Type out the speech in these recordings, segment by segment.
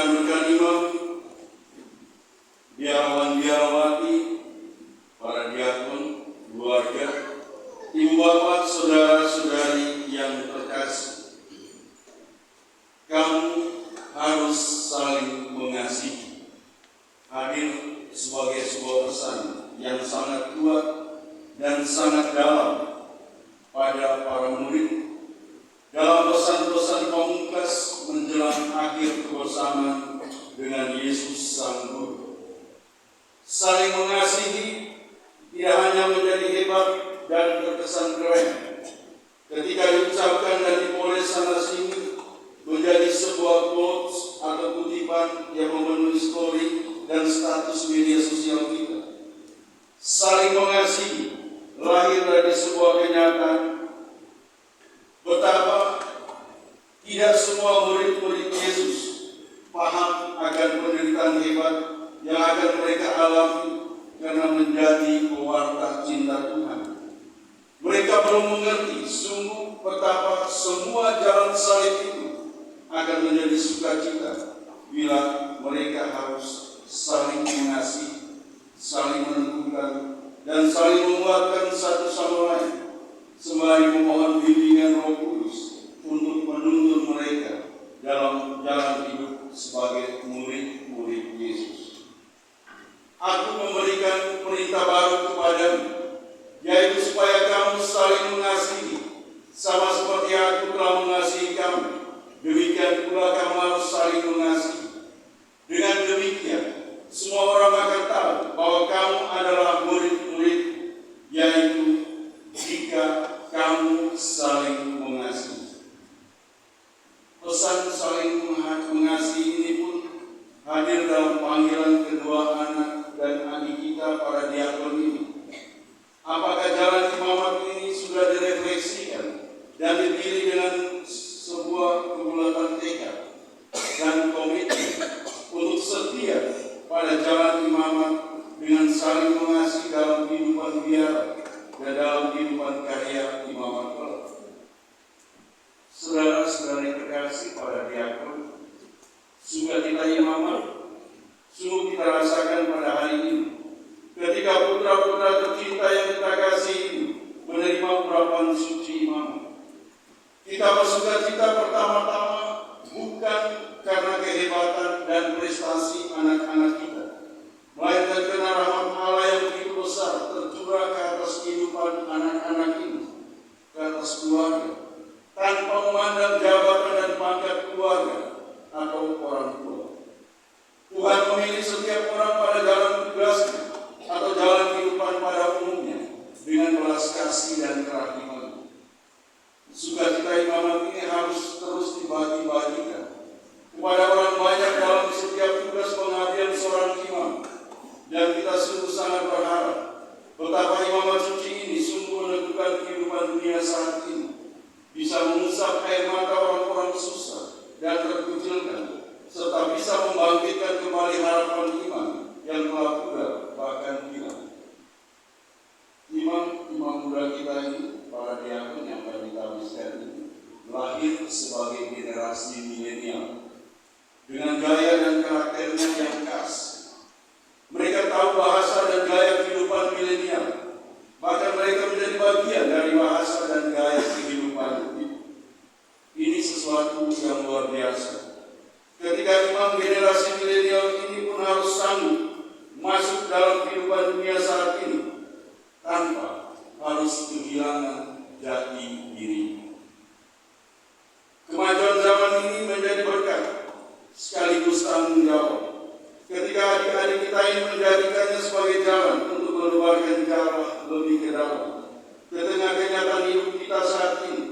rekan-rekan imam, biarawan-biarawati, para diakon, keluarga, ibu bapak, saudara-saudari yang terkasih, kamu harus saling mengasihi. Hadir sebagai sebuah pesan yang sangat kuat dan sangat dalam pada para murid dalam pesan-pesan pamungkas menjelang akhir kebersamaan dengan Yesus Sang Guru. Saling mengasihi tidak hanya menjadi hebat dan terkesan keren ketika diucapkan dan dipoles sana sini menjadi sebuah quotes atau kutipan yang memenuhi story dan status media sosial kita. Saling mengasihi lahir dari sebuah kenyataan betapa tidak semua murid-murid Yesus paham akan penderitaan hebat yang akan mereka alami karena menjadi pewarta cinta Tuhan. Mereka belum mengerti sungguh betapa semua jalan salib itu akan menjadi sukacita bila mereka harus saling mengasihi, saling meneguhkan, dan saling menguatkan satu sama lain, sembari memohon bimbingan Roh Kudus untuk menuntun mereka dalam jalan hidup sebagai murid-murid Yesus. Aku memberikan perintah baru kepadamu, yaitu supaya kamu saling mengasihi, sama seperti aku telah mengasihi kamu. Demikian pula kamu harus saling mengasihi. Dengan demikian, semua orang akan tahu bahwa kamu adalah murid-murid, yaitu jika kamu saling mengasihi. Pesan saling mengasihi ini pun hadir dalam panggilan kedua anak dan adik kita para diakon ini. Apakah jalan imamat ini sudah direfleksikan dan dipilih dengan sebuah kebulatan tekad dan komitmen untuk setia pada jalan imamat dengan saling mengasihi dalam kehidupan biara dan dalam kehidupan karya imamat kelak. Saudara-saudari terkasih para diakon, sukacita imamat sungguh kita rasakan pada hari ini ketika putra-putra tercinta yang kita kasih ini menerima urapan suci imamat. Kita bersukacita pertama-tama bukan karena kehebatan dan prestasi anak-anak kita, melainkan karena rahmat Allah yang begitu besar tercurah ke atas kehidupan anak-anak ini, ke atas keluarga, tanpa memandang jabatan dan pangkat keluarga atau orang tua. Tuhan memilih setiap orang pada jalan tugasnya atau jalan kehidupan pada umumnya dengan belas kasih dan kerahiman. Sukacita imamat ini harus terus dibagi-bagikan kepada orang banyak dalam setiap tugas pengabdian seorang imam. Dan kita sungguh sangat berharap betapa imamat suci ini sungguh meneguhkan kehidupan dunia saat ini, bisa mengusap air mata orang-orang susah dan terkucilkan, serta bisa membangkitkan kembali harapan iman yang telah pudar bahkan hilang. Imam muda kita ini, para diakon yang akan kita habiskan ini, lahir sebagai generasi milenial dengan gaya dan karakternya yang khas. Mereka tahu bahasa dan gaya kehidupan milenial, bahkan mereka menjadi bagian dari bahasa dan gaya kehidupan itu. Ini sesuatu yang luar biasa. Ketika imam generasi milenial ini pun harus sanggup masuk dalam kehidupan dunia saat ini tanpa harus kehilangan jati diri. Kemajuan zaman ini menjadi berkat sekaligus tanggung jawab. Ketika adik-adik kita ini menjadikannya sebagai jalan untuk meluarkan jalan lebih ke dalam ke tengah kenyataan hidup kita saat ini,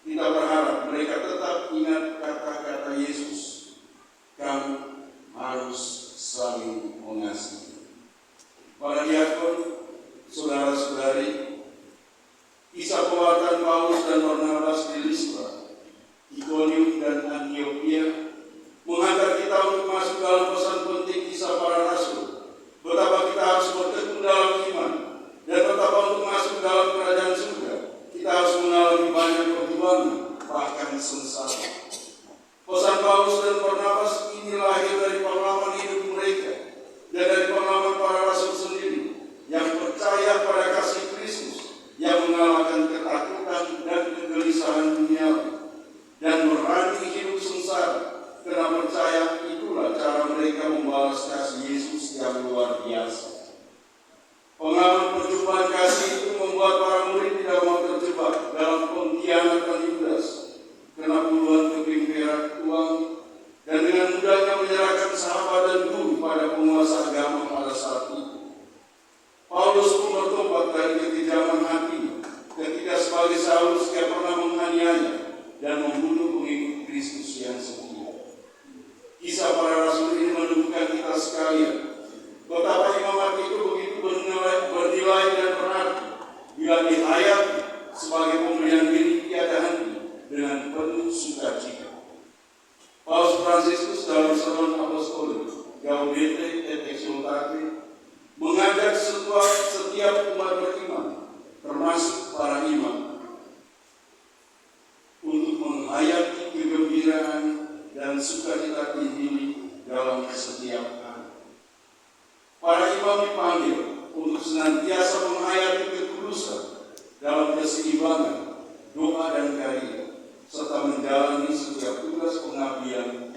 kita berharap mereka tetap ingat kata-kata Yesus. Kamu harus saling mengasihi. Para diakon, saudara-saudari, kisah pewartaan Paulus dan Barnabas di Listra, Ikonium dan Antioquia menghantar kita untuk masuk dalam pesan penting kisah para rasul. Betapa kita harus bertekun dalam iman dan betapa untuk masuk senantiasa menghayati ketulusan dalam keseimbangan, doa dan karya, serta menjalani setiap tugas pengabdian